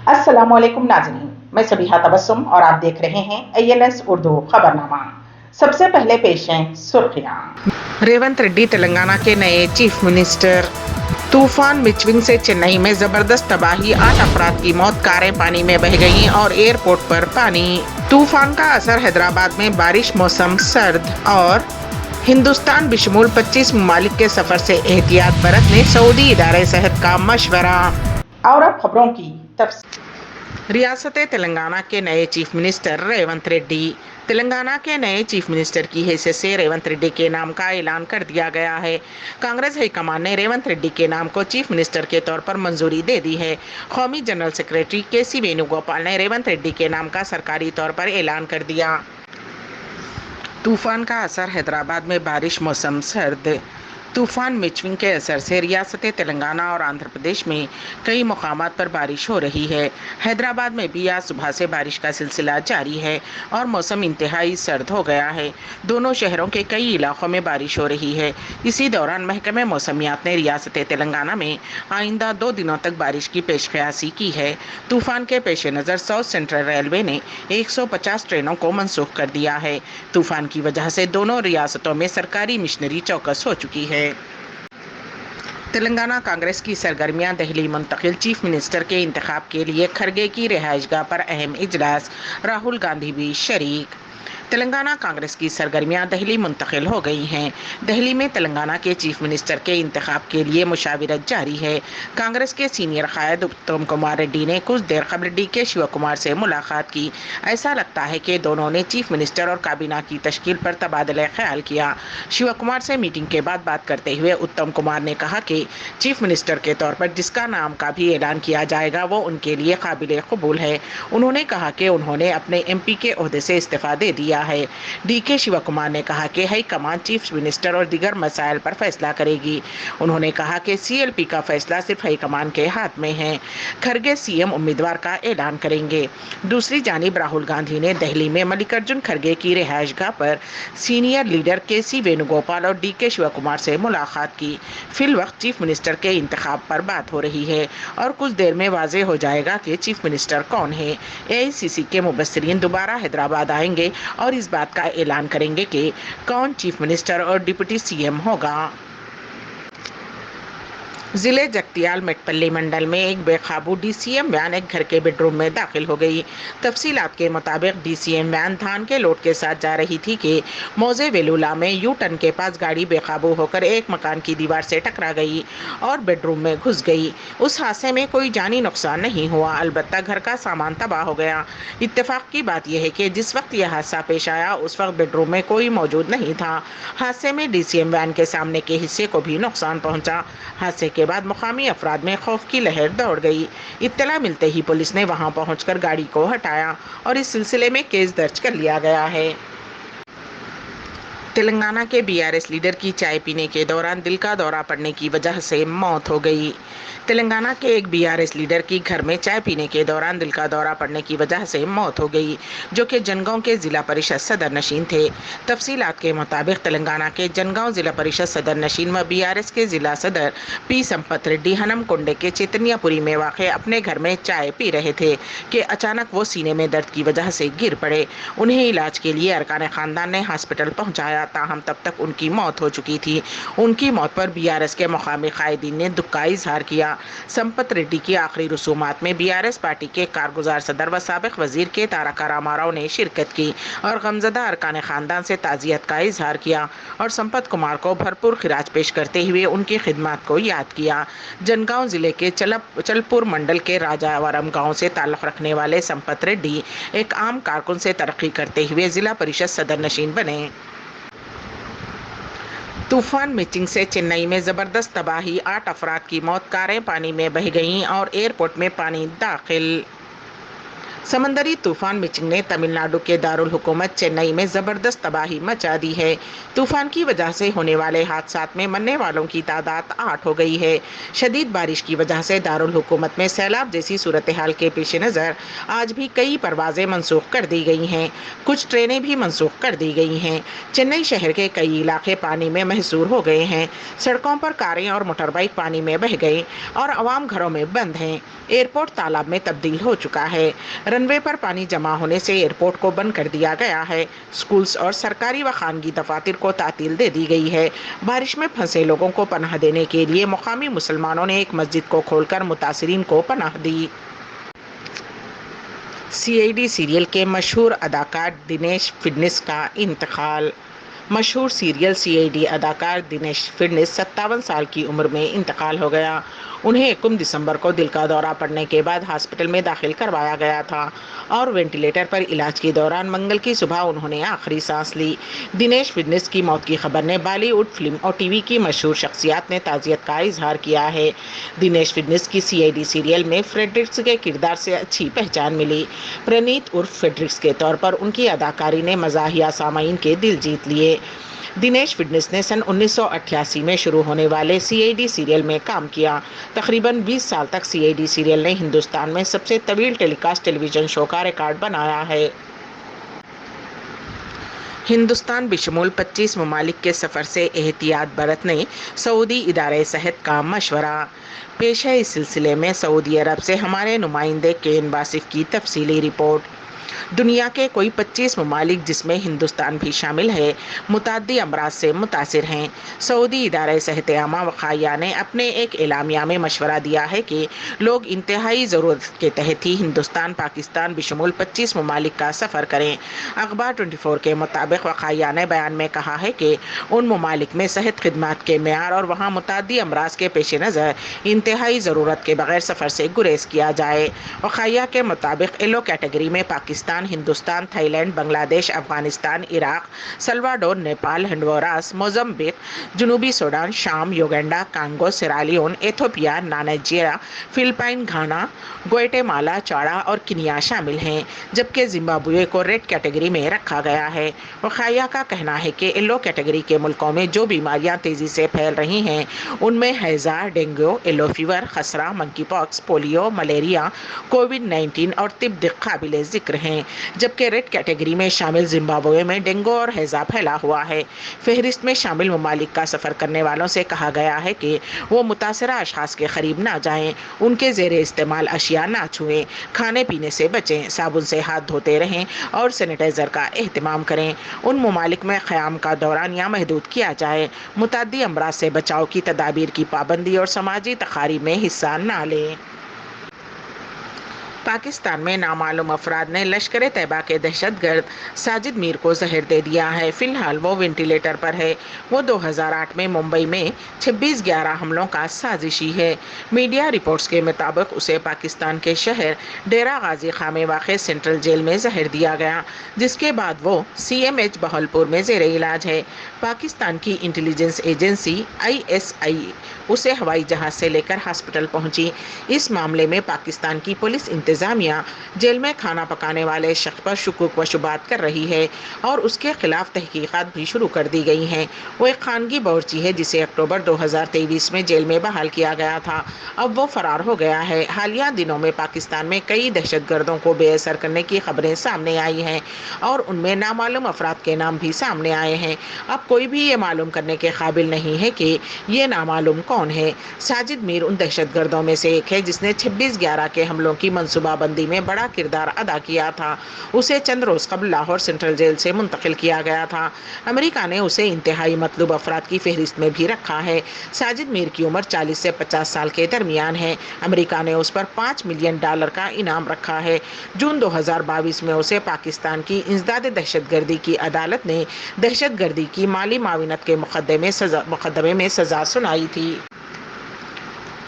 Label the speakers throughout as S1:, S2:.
S1: अस्सलाम वालेकुम नाज़रीन, मैं सबिहा तबस्सुम और आप देख रहे हैं ANS उर्दू खबरनामा। सबसे पहले पेश हैं सुर्खियां।
S2: रेवंत रेड्डी तेलंगाना के नए चीफ मिनिस्टर। तूफान मिचविंग से चेन्नई में जबरदस्त तबाही, 8 अफराद की मौत, कारें पानी में बह गईं और एयरपोर्ट पर पानी। तूफान का असर हैदराबाद में बारिश, मौसम सर्द और हिंदुस्तान बिशमूल 25 ममालिक के सफर से एहतियात बरतने सऊदी इदारे सेहत का मशवरा।
S1: और अब खबरों की तफसील।
S2: रियासत तेलंगाना के नए चीफ मिनिस्टर रेवंत रेड्डी। तेलंगाना के नए चीफ मिनिस्टर की हैसियत से रेवंत रेड्डी के नाम का ऐलान कर दिया गया है। कांग्रेस हाईकमान ने रेवंत रेड्डी के नाम को चीफ मिनिस्टर के तौर पर मंजूरी दे दी है। कौमी जनरल सेक्रेटरी KC वेणुगोपाल ने रेवंत रेड्डी के नाम का सरकारी तौर पर ऐलान कर दिया। तूफान का असर हैदराबाद में बारिश, मौसम सर्द। तूफान मिचविंग के असर से रियासत तेलंगाना और आंध्र प्रदेश में कई मकामात पर बारिश हो रही है। हैदराबाद में भी आज सुबह से बारिश का सिलसिला जारी है और मौसम इंतहाई सर्द हो गया है। दोनों शहरों के कई इलाकों में बारिश हो रही है। इसी दौरान महकमे मौसमियात ने रियासत तेलंगाना में आइंदा 2 दिनों तक बारिश की पेशकयासी की है। तूफान के पेश नज़र साउथ सेंट्रल रेलवे ने 150 ट्रेनों को मनसूख कर दिया है। तूफान की वजह से दोनों रियासतों में सरकारी मिशनरी चौकस हो चुकी है। तेलंगाना कांग्रेस की सरगर्मियां, दिल्ली मुंतकिल, चीफ मिनिस्टर के इंतखाब के लिए खरगे की रिहाइशगाह पर अहम इजलास, राहुल गांधी भी शरीक। तेलंगाना कांग्रेस की सरगर्मियां दिल्ली मुंतकिल हो गई हैं। दिल्ली में तेलंगाना के चीफ मिनिस्टर के इंतखाब के लिए मुशाविरत जारी है। कांग्रेस के सीनियर कायद उत्तम कुमार रेड्डी ने कुछ देर कबल DK शिव कुमार से मुलाकात की। ऐसा लगता है कि दोनों ने चीफ मिनिस्टर और काबीना की तश्कील पर तबादला ख्याल किया। शिव कुमार से मीटिंग के बाद बात करते हुए उत्तम कुमार ने कहा कि चीफ मिनिस्टर के तौर पर जिसका नाम का भी ऐलान किया जाएगा वो उनके लिए काबिल कबूल है। उन्होंने कहा कि उन्होंने अपने MP के ओहदे से इस्तीफा दे दिया है। DK शिव कुमार ने कहा कि हाई कमान चीफ मिनिस्टर और दीगर मसाइल पर फैसला करेगी। उन्होंने कहा कि CLP का फैसला सिर्फ हाई कमान के हाथ में है। खरगे CM उम्मीदवार का ऐलान करेंगे। दूसरी जानिब राहुल गांधी ने दिल्ली में मल्लिकार्जुन खरगे की रिहाइशगाह पर सीनियर लीडर KC वेणुगोपाल और DK शिव कुमार से मुलाकात की। फिल वक्त चीफ मिनिस्टर के इंतखाब पर बात हो रही है और कुछ देर में वाजे हो जाएगा कि चीफ मिनिस्टर कौन है। AICC के मुबस्सिरीन दोबारा हैदराबाद आएंगे और इस बात का ऐलान करेंगे कि कौन चीफ मिनिस्टर और डिप्टी CM होगा। जिले जगतियाल मेटपल्ली मंडल में एक बेकाबू DCM वैन एक घर के बेडरूम में दाखिल हो गई। तफसीलात के मुताबिक DCM वैन धान के लोड के साथ जा रही थी कि मौजे वेलुला में U टर्न के पास गाड़ी बेकाबू होकर एक मकान की दीवार से टकरा गई और बेडरूम में घुस गई। उस हादसे में कोई जानी नुकसान नहीं हुआ, अलबत्ता घर का सामान तबाह हो गया। इत्तेफाक की बात यह है कि जिस वक्त यह हादसा पेश आया उस वक्त बेडरूम में कोई मौजूद नहीं था। हादसे में DCM वैन के सामने के हिस्से को भी नुकसान पहुंचा। हादसे के बाद मुकामी अफराद में खौफ की लहर दौड़ गई। इत्तला मिलते ही पुलिस ने वहां पहुंचकर गाड़ी को हटाया और इस सिलसिले में केस दर्ज कर लिया गया है। तेलंगाना के BRS लीडर की चाय पीने के दौरान दिल का दौरा पड़ने की वजह से मौत हो गई। तेलंगाना के एक BRS लीडर की घर में चाय पीने के दौरान दिल का दौरा पड़ने की वजह से मौत हो गई, जो कि जनगांव के जिला परिषद सदर नशीन थे। तफसीलात के मुताबिक तेलंगाना के जनगांव जिला परिषद सदर नशीन व BRS के जिला सदर P संपत रेड्डी हनमकुंडे के चैतन्यपुरी में वाक़े अपने घर में चाय पी रहे थे कि अचानक वो सीने में दर्द की वजह से गिर पड़े। उन्हें इलाज के लिए अरकान खानदान ने हॉस्पिटल पहुँचाया, ताहम तब तक उनकी मौत हो चुकी थी। उनकी मौत पर BRS के मुकामी कायदीन ने दुख का इजहार किया। संपत रेड्डी की आखिरी रसूमात में BRS पार्टी के कारगुजार सदर व साबिक वजीर के तारका रामाराव ने शिरकत की और गमजदा अरकान खानदान से ताज़ियत का इजहार किया और संपत कुमार को भरपूर खिराज पेश करते हुए उनकी खिदमत को याद किया। जनगांव जिले के चलपुर मंडल के राजावरम गांव से ताल्लुक़ रखने वाले संपत रेड्डी एक आम कारकुन से तरक्की करते हुए जिला परिषद सदर नशीन बने। तूफान मिचिंग से चेन्नई में जबरदस्त तबाही, 8 अफराद की मौत, कारें पानी में बह गईं और एयरपोर्ट में पानी दाखिल। समंदरी तूफान मिचिंग ने तमिलनाडु के दारुल हुकूमत चेन्नई में जबरदस्त तबाही मचा दी है। तूफान की वजह से होने वाले हादसात में मरने वालों की तादाद 8 हो गई है। शदीद बारिश की वजह से दारुल हुकूमत में सैलाब जैसी सूरत हाल के पेश नज़र आज भी कई परवाजें मनसूख कर दी गई हैं। कुछ ट्रेनें भी मनसूख कर दी गई हैं। चेन्नई शहर के कई इलाके पानी में महसूर हो गए हैं। सड़कों पर कारें और मोटर बाइक पानी में बह गए और आवाम घरों में बंद हैं। एयरपोर्ट तालाब में तब्दील हो चुका है। रनवे पर पानी जमा होने से एयरपोर्ट को बंद कर दिया गया है। स्कूल्स और सरकारी व खानगी दफातर को तातील दे दी गई है। बारिश में फंसे लोगों को पनाह देने के लिए मुकामी मुसलमानों ने एक मस्जिद को खोलकर मुतासिरीन को पनाह दी। सीआईडी सीरियल के मशहूर अदाकार दिनेश फिडनिस का इंतकाल। मशहूर सीरियल सीआईडी अदाकार दिनेश फिडनिस 57 साल की उम्र में इंतकाल हो गया। उन्हें 21 दिसंबर को दिल का दौरा पड़ने के बाद हॉस्पिटल में दाखिल करवाया गया था और वेंटिलेटर पर इलाज के दौरान मंगल की सुबह उन्होंने आखिरी सांस ली। दिनेश फिडनिस की मौत की खबर ने बॉलीवुड, फिल्म और टीवी की मशहूर शख्सियात ने ताज़ियत का इजहार किया है। दिनेश फिडनिस की सीआईडी सीरियल में फ्रेडरिक्स के किरदार से अच्छी पहचान मिली। प्रणीत उर्फ फ्रेडरिक्स के तौर पर उनकी अदाकारी ने मज़ाहिया सामाईन के दिल जीत लिए। दिनेश फिडनिस ने सन 1988 में शुरू होने वाले सीआईडी सीरियल में काम किया। तकरीबन 20 साल तक सीआईडी सीरियल ने हिंदुस्तान में सबसे तवील टेलीकास्ट टेलीविजन शो का रिकॉर्ड बनाया है। हिंदुस्तान बिशमूल 25 ममालिक के सफ़र से एहतियात बरतने सऊदी इदारे सेहत का मशवरा। पेश है इस सिलसिले में सऊदी अरब से हमारे नुमाइंदे केन वासिफ की तफसीली रिपोर्ट। दुनिया के कोई 25 ममालिक जिसमें हिंदुस्तान भी शामिल है मुताद्दी अमराज से मुतासिर हैं। सऊदी इदारे सेहत आमा वक़ाया ने अपने एक एलामिया में मशवरा दिया है कि लोग इंतहाई ज़रूरत के तहत ही हिंदुस्तान, पाकिस्तान बिशमूल 25 ममालिक का सफ़र करें। अखबार 24 के मुताबिक वक़ाया ने बयान में कहा है कि उन ममालिक में सेहत खिदमात के मेयार और वहाँ मुताद्दी अमराज के पेश नज़र इंतहाई ज़रूरत के बगैर सफ़र से गुरेज किया जाए। वक़ाया के मुताबिक येलो कैटेगरी में Pakistan, Hindustan, Thailand, Bangladesh, Afghanistan, Iraq, Salvador, Nepal, Honduras, Mozambique, जनूबी सूडान, शाम, Uganda, Congo, Sierra Leone, Ethiopia, Nigeria, Philippine, Ghana, Guatemala, Chad और किनिया शामिल हैं, जबकि जिम्बाब्वे को रेड कैटेगरी में रखा गया है। वक़ाया का कहना है कि येलो कैटेगरी के मुल्कों में जो बीमारियां तेज़ी से फैल रही हैं उनमें हैज़ा, डेंगू, येलो फीवर, खसरा, मंकी पॉक्स, पोलियो, मलेरिया, कोविड-19 और तिब्बत काबिल ज़िक्र हैं, जबकि रेड कैटेगरी में शामिल जिम्बाब्वे में डेंगू और हैज़ा फैला हुआ है। फहरिस्त में शामिल ममालिक का सफ़र करने वालों से कहा गया है कि वो मुतासरा अशख़ास के करीब ना जाएं, उनके ज़ेरे इस्तेमाल अशिया ना छुएं, खाने पीने से बचें, साबुन से हाथ धोते रहें और सैनिटाइज़र का एहतमाम करें। उन ममालिक में क़याम का दौरान या महदूद किया जाए। मुताद्दी अमराज से बचाव की तदाबीर की पाबंदी और समाजी तक़ारीब में हिस्सा ना लें। पाकिस्तान में नामालूम अफराद ने लश्कर तैयबा के दहशतगर्द साजिद मीर को जहर दे दिया है। फिलहाल वो वेंटिलेटर पर है। वो 2008 में मुंबई में 26/11 हमलों का साजिशी है। मीडिया रिपोर्ट्स के मुताबिक उसे पाकिस्तान के शहर डेरा गाजी खां में वाक़ सेंट्रल जेल में जहर दिया गया, जिसके बाद वो CMH बहलपुर में ज़ेरे इलाज है। पाकिस्तान की इंटेलिजेंस एजेंसी ISI उसे हवाई जहाज़ से लेकर हॉस्पिटल पहुंची। इस मामले में पाकिस्तान की पुलिस इंतज़ामिया जेल में खाना पकाने वाले शख्स पर शुकूक व शुबात कर रही है और उसके खिलाफ तहकीकात भी शुरू कर दी गई हैं। वो एक खानगी बावर्ची है जिसे अक्टूबर 2023 में जेल में बहाल किया गया था। अब वो फरार हो गया है। हालिया दिनों में पाकिस्तान में कई दहशतगर्दों को बेअसर करने की खबरें सामने आई हैं और उनमें नामालूम अफराद के नाम भी सामने आए हैं। अब कोई भी ये मालूम करने के काबिल नहीं है कि ये नामालूम कौन है। साजिद मीर उन दहशतगर्दों में से एक है जिसने 26/11 के हमलों की मनसूबाबंदी में बड़ा किरदार अदा किया था। उसे चंद रोज़ कबल लाहौर सेंट्रल जेल से मुंतकिल किया गया था। अमेरिका ने उसे इंतहाई मतलूब अफराद की फहरिस्त में भी रखा है। साजिद मीर की उम्र 40 से 50 साल के दरमियान है। अमेरिका ने उस पर $5 मिलियन का इनाम रखा है। जून 2022 में उसे पाकिस्तान की इंसदाद दहशतगर्दी की अदालत ने दहशतगर्दी की माली माविनत के मुकदमे में सज़ा सुनाई थी।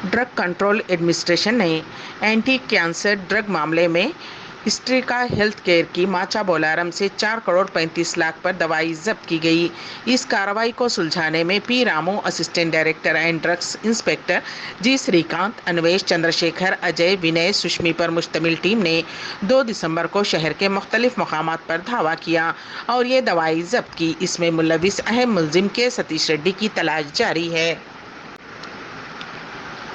S2: ड्रग कंट्रोल एडमिनिस्ट्रेशन ने एंटी कैंसर ड्रग मामले में اسٹریکا ہیلتھ کیئر کی ماچا بولارم سے 4 کروڑ 35 لاکھ پر دوائی ضبط کی گئی۔ اس کارروائی کو سلجھانے میں P Ramu, assistant director and drugs inspector, G Sri Kanth, Anvesh Chandra Shekhar, اجے، وینے، سشمی پر مشتمل ٹیم نے 2 دسمبر کو شہر کے مختلف مقامات پر دھاوا کیا اور یہ دوائی ضبط کی۔ اس میں ملوث اہم ملزم کے ستیش ریڈی کی تلاش جاری ہے۔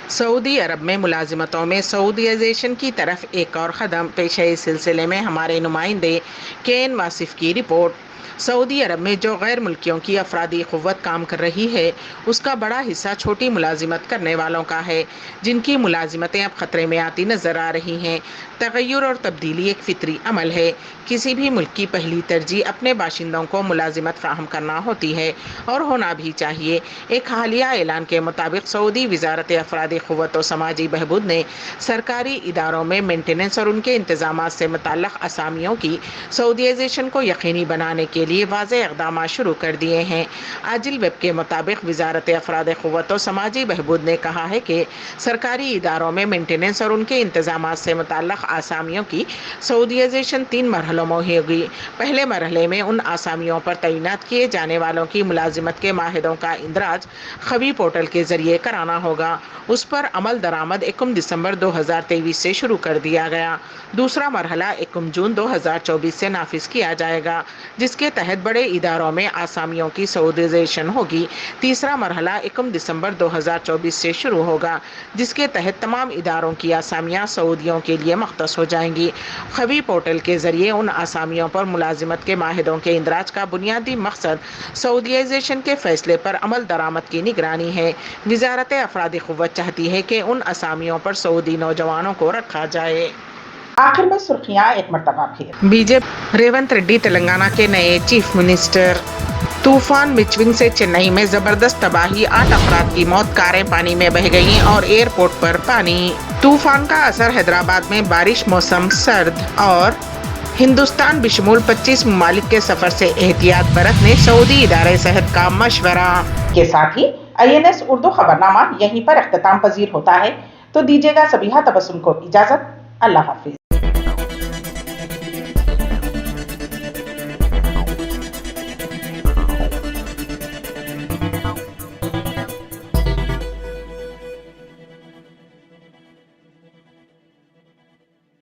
S2: سعودی عرب میں ملازمتوں میں سعودیائزیشن کی طرف ایک اور قدم پیش ہے۔ اس سلسلے میں ہمارے نمائندے کین واصف کی رپورٹ۔ سعودی عرب میں جو غیر ملکیوں کی افرادی قوت کام کر رہی ہے، اس کا بڑا حصہ چھوٹی ملازمت کرنے والوں کا ہے، جن کی ملازمتیں اب خطرے میں آتی نظر آ رہی ہیں۔ تغیر اور تبدیلی ایک فطری عمل ہے۔ کسی بھی ملک کی پہلی ترجیح اپنے باشندوں کو ملازمت فراہم کرنا ہوتی ہے اور ہونا بھی چاہیے۔ ایک حالیہ اعلان کے مطابق سعودی وزارت افرادی قوت و سماجی بہبود نے سرکاری اداروں میں مینٹیننس اور ان کے انتظامات سے متعلق اسامیوں کی سعودیائزیشن کو یقینی بنانے کے لیے واضح اقدامات شروع کر دیے ہیں۔ عاجل ویب کے مطابق وزارت افراد قوت و سماجی بہبود نے کہا ہے کہ سرکاری اداروں میں مینٹیننس اور ان کے انتظامات سے متعلق اسامیوں کی سعودیائزیشن 3 مرحلوں میں ہوگی۔ پہلے مرحلے میں ان اسامیوں پر تعینات کیے جانے والوں کی ملازمت کے معاہدوں کا اندراج خوی پورٹل کے ذریعے کرانا ہوگا۔ اس پر عمل درآمد 1 دسمبر 2023 سے شروع کر دیا گیا۔ دوسرا مرحلہ 1 جون 2024 سے نافذ کیا جائے گا، جس کے تحت بڑے اداروں میں آسامیوں کی سعودیائزیشن ہوگی۔ تیسرا مرحلہ 1 دسمبر 2024 سے شروع ہوگا، جس کے تحت تمام اداروں کی آسامیاں سعودیوں کے لیے مختص ہو جائیں گی۔ خوی پورٹل کے ذریعے ان آسامیوں پر ملازمت کے معاہدوں کے اندراج کا بنیادی مقصد سعودیائزیشن کے فیصلے پر عمل درآمد کی نگرانی ہے۔ وزارت افرادی قوت چاہتی ہے کہ ان اسامیوں پر سعودی نوجوانوں کو رکھا جائے۔
S1: آخر میں سرخیاں ایک مرتبہ پھر۔
S2: بی جے پی ریونت ریڈی تلنگانہ کے نئے چیف منسٹر۔ طوفان مچونگ سے چنئی میں زبردست تباہی، 8 افراد کی موت، کاریں پانی میں بہہ گئیں اور ایئرپورٹ پر پانی۔ طوفان کا اثر حیدرآباد میں بارش، موسم سرد اور ہندوستان بشمول 25 ممالک کے سفر سے احتیاط برتنے، سعودی ادارے صحت کا مشورہ۔
S1: کے ساتھ ہی INS اردو خبرنامہ یہیں پر اختتام پذیر ہوتا ہے، تو دیجیے گا سبیحہ تبسم کو اجازت۔ اللہ حافظ۔